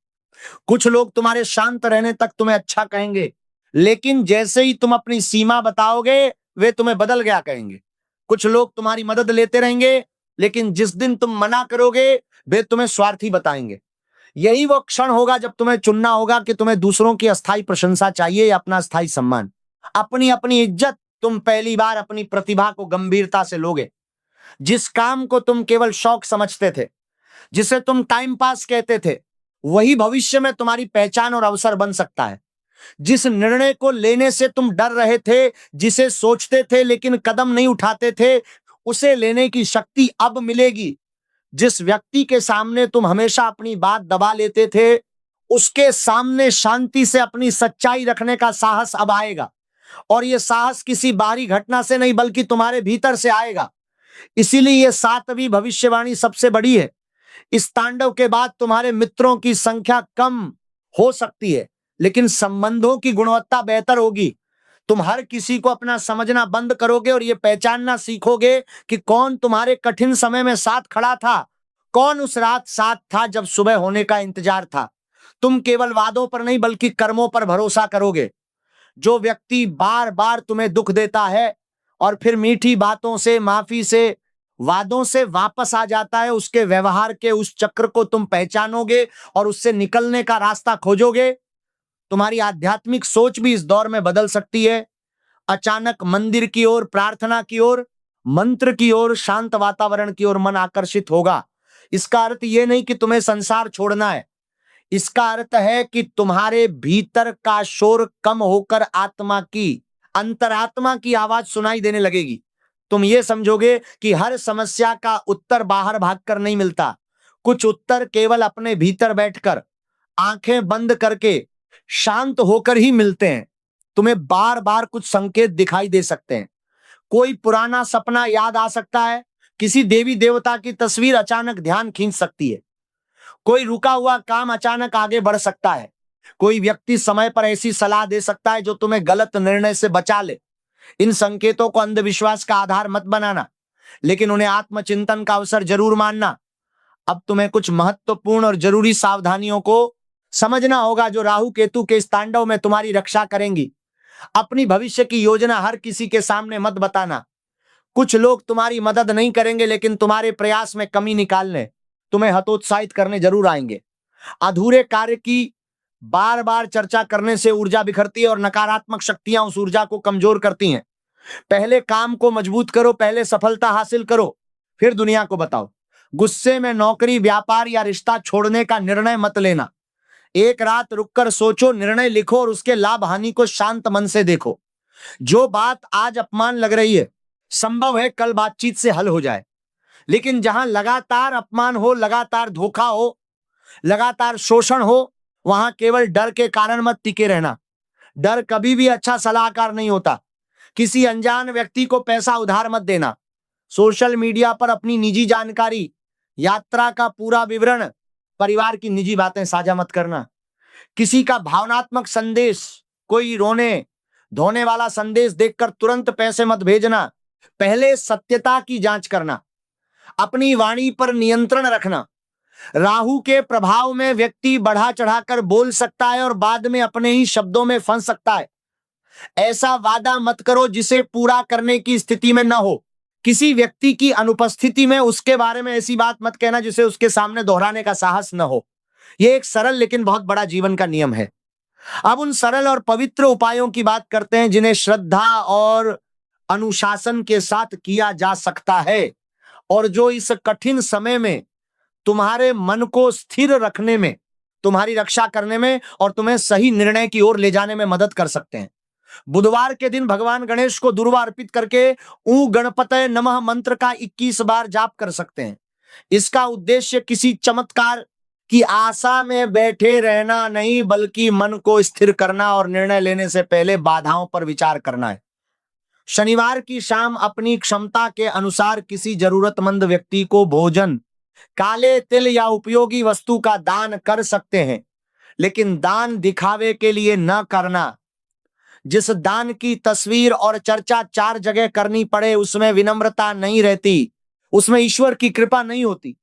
कुछ लोग तुम्हारे शांत रहने तक तुम्हें अच्छा कहेंगे, लेकिन जैसे ही तुम अपनी सीमा बताओगे वे तुम्हें बदल गया कहेंगे। कुछ लोग तुम्हारी मदद लेते रहेंगे, लेकिन जिस दिन तुम मना करोगे वे तुम्हें स्वार्थी बताएंगे। यही वो क्षण होगा जब तुम्हें चुनना होगा कि तुम्हें दूसरों की अस्थायी प्रशंसा चाहिए या अपना अस्थायी सम्मान। अपनी अपनी इज्जत तुम पहली बार अपनी प्रतिभा को गंभीरता से लोगे। जिस काम को तुम केवल शौक समझते थे, जिसे तुम टाइम पास कहते थे, वही भविष्य में तुम्हारी पहचान और अवसर बन सकता है। जिस निर्णय को लेने से तुम डर रहे थे, जिसे सोचते थे लेकिन कदम नहीं उठाते थे, उसे लेने की शक्ति अब मिलेगी। जिस व्यक्ति के सामने तुम हमेशा अपनी बात दबा लेते थे, उसके सामने शांति से अपनी सच्चाई रखने का साहस अब आएगा, और यह साहस किसी बाहरी घटना से नहीं बल्कि तुम्हारे भीतर से आएगा। इसीलिए यह 7वीं भविष्यवाणी सबसे बड़ी है। इस तांडव के बाद तुम्हारे मित्रों की संख्या कम हो सकती है, लेकिन संबंधों की गुणवत्ता बेहतर होगी। तुम हर किसी को अपना समझना बंद करोगे और यह पहचानना सीखोगे कि कौन तुम्हारे कठिन समय में साथ खड़ा था, कौन उस रात साथ था जब सुबह होने का इंतजार था। तुम केवल वादों पर नहीं बल्कि कर्मों पर भरोसा करोगे। जो व्यक्ति बार बार तुम्हें दुख देता है और फिर मीठी बातों से, माफी से, वादों से वापस आ जाता है, उसके व्यवहार के उस चक्र को तुम पहचानोगे और उससे निकलने का रास्ता खोजोगे। तुम्हारी आध्यात्मिक सोच भी इस दौर में बदल सकती है। अचानक मंदिर की ओर, प्रार्थना की ओर, मंत्र की ओर, शांत वातावरण की ओर मन आकर्षित होगा। इसका अर्थ यह नहीं कि तुम्हें संसार छोड़ना है, इसका अर्थ है कि तुम्हारे भीतर का शोर कम होकर आत्मा की, अंतरात्मा की आवाज सुनाई देने लगेगी। तुम ये समझोगे कि हर समस्या का उत्तर बाहर भागकर नहीं मिलता। कुछ उत्तर केवल अपने भीतर बैठकर, आंखें बंद करके, शांत होकर ही मिलते हैं। तुम्हें बार बार कुछ संकेत दिखाई दे सकते हैं। कोई पुराना सपना याद आ सकता है, किसी देवी देवता की तस्वीर अचानक ध्यान खींच सकती है, कोई रुका हुआ काम अचानक आगे बढ़ सकता है, कोई व्यक्ति समय पर ऐसी सलाह दे सकता है जो तुम्हें गलत निर्णय से बचा ले। इन संकेतों को अंधविश्वास का आधार मत बनाना, लेकिन उन्हें आत्मचिंतन का अवसर जरूर मानना। अब तुम्हें कुछ महत्वपूर्ण और जरूरी सावधानियों को समझना होगा जो राहु केतु के इस तांडव में तुम्हारी रक्षा करेंगी। अपनी भविष्य की योजना हर किसी के सामने मत बताना। कुछ लोग तुम्हारी मदद नहीं करेंगे लेकिन तुम्हारे प्रयास में कमी निकालने, तुम्हें हतोत्साहित करने जरूर आएंगे। अधूरे कार्य की बार बार चर्चा करने से ऊर्जा बिखरती है और नकारात्मक शक्तियां उस ऊर्जा को कमजोर करती हैं। पहले काम को मजबूत करो, पहले सफलता हासिल करो, फिर दुनिया को बताओ। गुस्से में नौकरी, व्यापार या रिश्ता छोड़ने का निर्णय मत लेना। एक रात रुककर सोचो, निर्णय लिखो और उसके लाभ हानि को शांत मन से देखो। जो बात आज अपमान लग रही है, संभव है कल बातचीत से हल हो जाए। लेकिन जहां लगातार अपमान हो, लगातार धोखा हो, लगातार शोषण हो, वहां केवल डर के कारण मत टिके रहना। डर कभी भी अच्छा सलाहकार नहीं होता। किसी अनजान व्यक्ति को पैसा उधार मत देना। सोशल मीडिया पर अपनी निजी जानकारी, यात्रा का पूरा विवरण, परिवार की निजी बातें साझा मत करना। किसी का भावनात्मक संदेश, कोई रोने धोने वाला संदेश देखकर तुरंत पैसे मत भेजना। पहले सत्यता की जांच करना। अपनी वाणी पर नियंत्रण रखना। राहु के प्रभाव में व्यक्ति बढ़ा चढ़ाकर बोल सकता है और बाद में अपने ही शब्दों में फंस सकता है। ऐसा वादा मत करो जिसे पूरा करने की स्थिति में न हो। किसी व्यक्ति की अनुपस्थिति में उसके बारे में ऐसी बात मत कहना जिसे उसके सामने दोहराने का साहस न हो। यह एक सरल लेकिन बहुत बड़ा जीवन का नियम है। अब उन सरल और पवित्र उपायों की बात करते हैं जिन्हें श्रद्धा और अनुशासन के साथ किया जा सकता है और जो इस कठिन समय में तुम्हारे मन को स्थिर रखने में, तुम्हारी रक्षा करने में और तुम्हें सही निर्णय की ओर ले जाने में मदद कर सकते हैं। बुधवार के दिन भगवान गणेश को दुर्वा अर्पित करके ऊ गणपतये नमः मंत्र का 21 बार जाप कर सकते हैं। इसका उद्देश्य किसी चमत्कार की आशा में बैठे रहना नहीं, बल्कि मन को स्थिर करना और निर्णय लेने से पहले बाधाओं पर विचार करना है। शनिवार की शाम अपनी क्षमता के अनुसार किसी जरूरतमंद व्यक्ति को भोजन, काले तिल या उपयोगी वस्तु का दान कर सकते हैं, लेकिन दान दिखावे के लिए न करना। जिस दान की तस्वीर और चर्चा 4 जगह करनी पड़े उसमें विनम्रता नहीं रहती, उसमें ईश्वर की कृपा नहीं होती।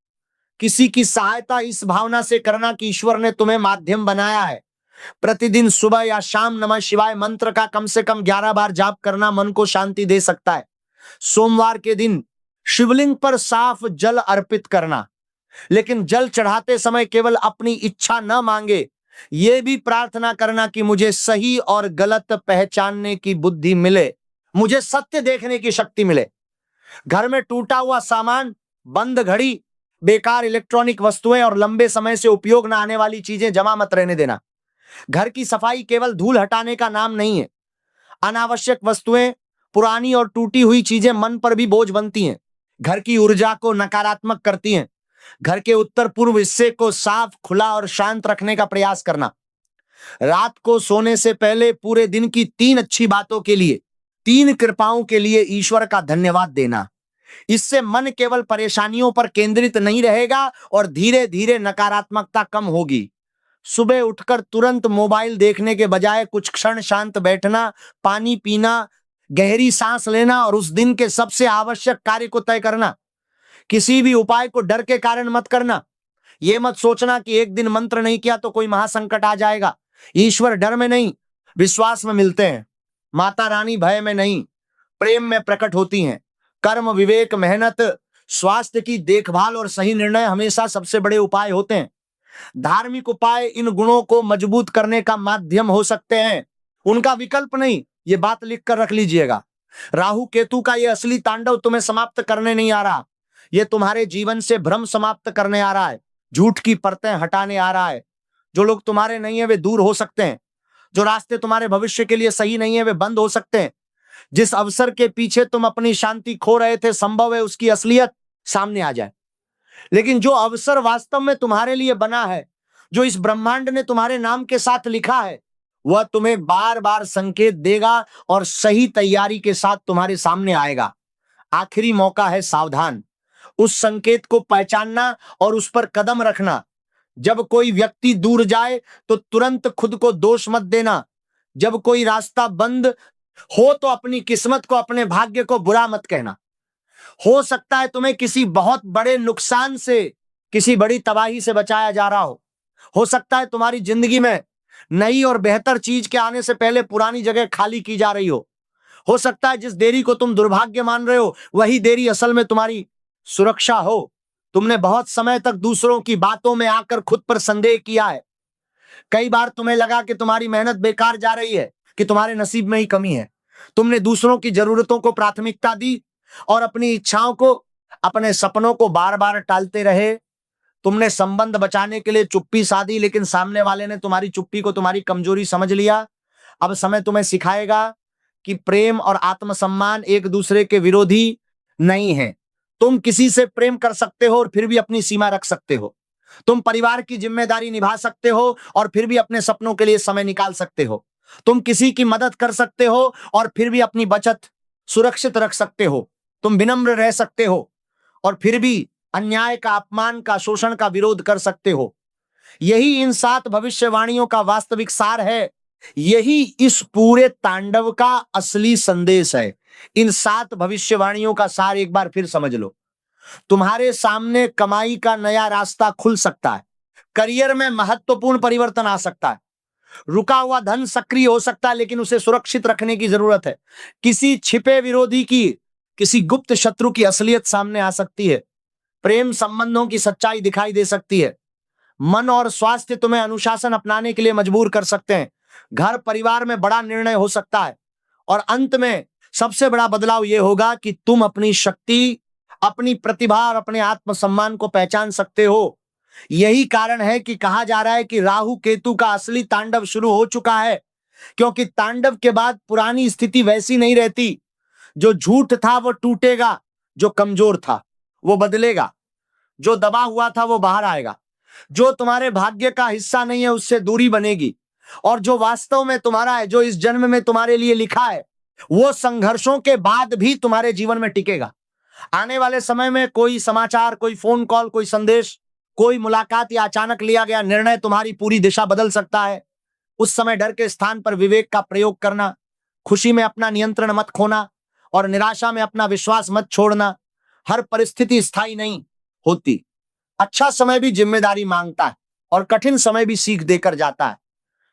किसी की सहायता इस भावना से करना कि ईश्वर ने तुम्हें माध्यम बनाया है। प्रतिदिन सुबह या शाम नमः शिवाय मंत्र का कम से कम 11 बार जाप करना मन को शांति दे सकता है। सोमवार के दिन शिवलिंग पर साफ जल अर्पित करना, लेकिन जल चढ़ाते समय केवल अपनी इच्छा न मांगे, यह भी प्रार्थना करना कि मुझे सही और गलत पहचानने की बुद्धि मिले, मुझे सत्य देखने की शक्ति मिले। घर में टूटा हुआ सामान, बंद घड़ी, बेकार इलेक्ट्रॉनिक वस्तुएं और लंबे समय से उपयोग न आने वाली चीजें जमा मत रहने देना। घर की सफाई केवल धूल हटाने का नाम नहीं है। अनावश्यक वस्तुएं, पुरानी और टूटी हुई चीजें मन पर भी बोझ बनती हैं, घर की ऊर्जा को नकारात्मक करती हैं। घर के उत्तर पूर्व हिस्से को साफ, खुला और शांत रखने का प्रयास करना। रात को सोने से पहले पूरे दिन की 3 अच्छी बातों के लिए, 3 कृपाओं के लिए ईश्वर का धन्यवाद देना। इससे मन केवल परेशानियों पर केंद्रित नहीं रहेगा और धीरे धीरे नकारात्मकता कम होगी। सुबह उठकर तुरंत मोबाइल देखने के बजाय कुछ क्षण शांत बैठना, पानी पीना, गहरी सांस लेना और उस दिन के सबसे आवश्यक कार्य को तय करना। किसी भी उपाय को डर के कारण मत करना। यह मत सोचना कि एक दिन मंत्र नहीं किया तो कोई महासंकट आ जाएगा। ईश्वर डर में नहीं, विश्वास में मिलते हैं। माता रानी भय में नहीं, प्रेम में प्रकट होती हैं। कर्म, विवेक, मेहनत, स्वास्थ्य की देखभाल और सही निर्णय हमेशा सबसे बड़े उपाय होते हैं। धार्मिक उपाय इन गुणों को मजबूत करने का माध्यम हो सकते हैं, उनका विकल्प नहीं। ये बात लिख कर रख लीजिएगा। राहु केतु का ये असली तांडव तुम्हें समाप्त करने नहीं आ रहा, ये तुम्हारे जीवन से भ्रम समाप्त करने आ रहा है, झूठ की परतें हटाने आ रहा है। जो लोग तुम्हारे नहीं है वे दूर हो सकते हैं, जो रास्ते तुम्हारे भविष्य के लिए सही नहीं है वे बंद हो सकते हैं। जिस अवसर के पीछे तुम अपनी शांति खो रहे थे, संभव है उसकी असलियत सामने आ जाए। लेकिन जो अवसर वास्तव में तुम्हारे लिए बना है, जो इस ब्रह्मांड ने तुम्हारे नाम के साथ लिखा है, वह तुम्हें बार बार संकेत देगा और सही तैयारी के साथ तुम्हारे सामने आएगा। आखिरी मौका है, सावधान। उस संकेत को पहचानना और उस पर कदम रखना। जब कोई व्यक्ति दूर जाए तो तुरंत खुद को दोष मत देना। जब कोई रास्ता बंद हो तो अपनी किस्मत को, अपने भाग्य को बुरा मत कहना। हो सकता है तुम्हें किसी बहुत बड़े नुकसान से, किसी बड़ी तबाही से बचाया जा रहा हो। हो सकता है तुम्हारी जिंदगी में नई और बेहतर चीज के आने से पहले पुरानी जगह खाली की जा रही हो सकता है जिस देरी को तुम दुर्भाग्य मान रहे हो वही देरी असल में तुम्हारी सुरक्षा हो। तुमने बहुत समय तक दूसरों की बातों में आकर खुद पर संदेह किया है। कई बार तुम्हें लगा कि तुम्हारी मेहनत बेकार जा रही है, कि तुम्हारे नसीब में ही कमी है। तुमने दूसरों की जरूरतों को प्राथमिकता दी और अपनी इच्छाओं को, अपने सपनों को बार बार टालते रहे। तुमने संबंध बचाने के लिए चुप्पी साधी, लेकिन सामने वाले ने तुम्हारी चुप्पी को तुम्हारी कमजोरी समझ लिया। अब समय तुम्हें सिखाएगा कि प्रेम और आत्मसम्मान एक दूसरे के विरोधी नहीं है। तुम किसी से प्रेम कर सकते हो और फिर भी अपनी सीमा रख सकते हो। तुम परिवार की जिम्मेदारी निभा सकते हो और फिर भी अपने सपनों के लिए समय निकाल सकते हो। तुम किसी की मदद कर सकते हो और फिर भी अपनी बचत सुरक्षित रख सकते हो। तुम विनम्र रह सकते हो और फिर भी अन्याय का, अपमान का, शोषण का विरोध कर सकते हो। यही इन 7 भविष्यवाणियों का वास्तविक सार है। यही इस पूरे तांडव का असली संदेश है। इन 7 भविष्यवाणियों का सार एक बार फिर समझ लो। तुम्हारे सामने कमाई का नया रास्ता खुल सकता है। करियर में महत्वपूर्ण परिवर्तन आ सकता है। रुका हुआ धन सक्रिय हो सकता है, लेकिन उसे सुरक्षित रखने की जरूरत है। किसी छिपे विरोधी की, किसी गुप्त शत्रु की असलियत सामने आ सकती है। प्रेम संबंधों की सच्चाई दिखाई दे सकती है। मन और स्वास्थ्य तुम्हें अनुशासन अपनाने के लिए मजबूर कर सकते हैं। घर परिवार में बड़ा निर्णय हो सकता है और अंत में सबसे बड़ा बदलाव यह होगा कि तुम अपनी शक्ति, अपनी प्रतिभा और अपने आत्मसम्मान को पहचान सकते हो। यही कारण है कि कहा जा रहा है कि राहु केतु का असली तांडव शुरू हो चुका है, क्योंकि तांडव के बाद पुरानी स्थिति वैसी नहीं रहती। जो झूठ था वो टूटेगा, जो कमजोर था वो बदलेगा, जो दबा हुआ था वो बाहर आएगा, जो तुम्हारे भाग्य का हिस्सा नहीं है उससे दूरी बनेगी, और जो वास्तव में तुम्हारा है, जो इस जन्म में तुम्हारे लिए लिखा है, वो संघर्षों के बाद भी तुम्हारे जीवन में टिकेगा। आने वाले समय में कोई समाचार, कोई फोन कॉल, कोई संदेश, कोई मुलाकात या अचानक लिया गया निर्णय तुम्हारी पूरी दिशा बदल सकता है। उस समय डर के स्थान पर विवेक का प्रयोग करना, खुशी में अपना नियंत्रण मत खोना और निराशा में अपना विश्वास मत छोड़ना। हर परिस्थिति स्थायी नहीं होती। अच्छा समय भी जिम्मेदारी मांगता है और कठिन समय भी सीख देकर जाता है।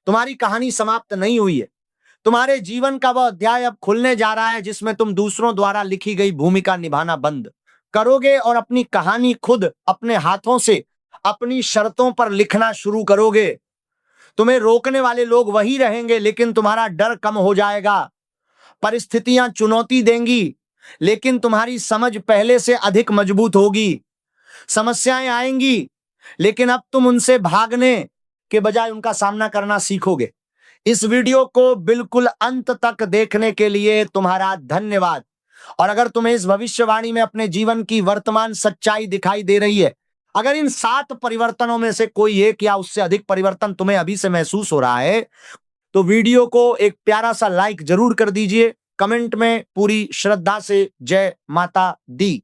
तुम्हारी कहानी समाप्त नहीं हुई है। तुम्हारे जीवन का वह अध्याय अब खुलने जा रहा है जिसमें तुम दूसरों द्वारा लिखी गई भूमिका निभाना बंद करोगे और अपनी कहानी खुद अपने हाथों से, अपनी शर्तों पर लिखना शुरू करोगे। तुम्हें रोकने वाले लोग वही रहेंगे, लेकिन तुम्हारा डर कम हो जाएगा। परिस्थितियां चुनौती देंगी, लेकिन तुम्हारी समझ पहले से अधिक मजबूत होगी। समस्याएं आएंगी, लेकिन अब तुम उनसे भागने के बजाय उनका सामना करना सीखोगे। इस वीडियो को बिल्कुल अंत तक देखने के लिए तुम्हारा धन्यवाद। और अगर तुम्हें इस भविष्यवाणी में अपने जीवन की वर्तमान सच्चाई दिखाई दे रही है, अगर इन 7 परिवर्तनों में से कोई एक या उससे अधिक परिवर्तन तुम्हें अभी से महसूस हो रहा है, तो वीडियो को एक प्यारा सा लाइक जरूर कर दीजिए। कमेंट में पूरी श्रद्धा से जय माता दी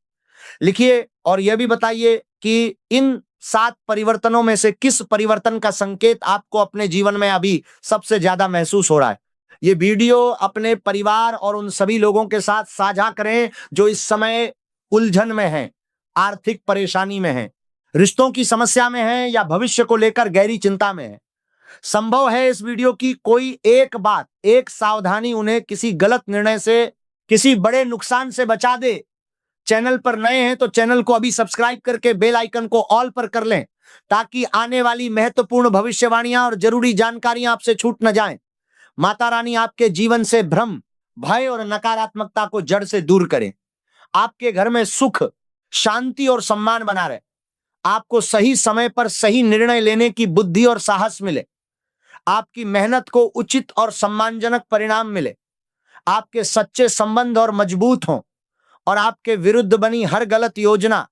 लिखिए और यह भी बताइए कि इन 7 परिवर्तनों में से किस परिवर्तन का संकेत आपको अपने जीवन में अभी सबसे ज्यादा महसूस हो रहा है। ये वीडियो अपने परिवार और उन सभी लोगों के साथ साझा करें जो इस समय उलझन में हैं, आर्थिक परेशानी में हैं, रिश्तों की समस्या में हैं या भविष्य को लेकर गहरी चिंता में हैं। संभव है इस वीडियो की कोई एक बात, एक सावधानी उन्हें किसी गलत निर्णय से, किसी बड़े नुकसान से बचा दे। चैनल पर नए हैं तो चैनल को अभी सब्सक्राइब करके बेल आइकन को ऑल पर कर लें, ताकि आने वाली महत्वपूर्ण भविष्यवाणियां और जरूरी जानकारियां आपसे छूट न जाएं। माता रानी आपके जीवन से भ्रम, भय और नकारात्मकता को जड़ से दूर करें। आपके घर में सुख, शांति और सम्मान बना रहे। आपको सही समय पर सही निर्णय लेने की बुद्धि और साहस मिले। आपकी मेहनत को उचित और सम्मानजनक परिणाम मिले। आपके सच्चे संबंध और मजबूत हों और आपके विरुद्ध बनी हर गलत योजना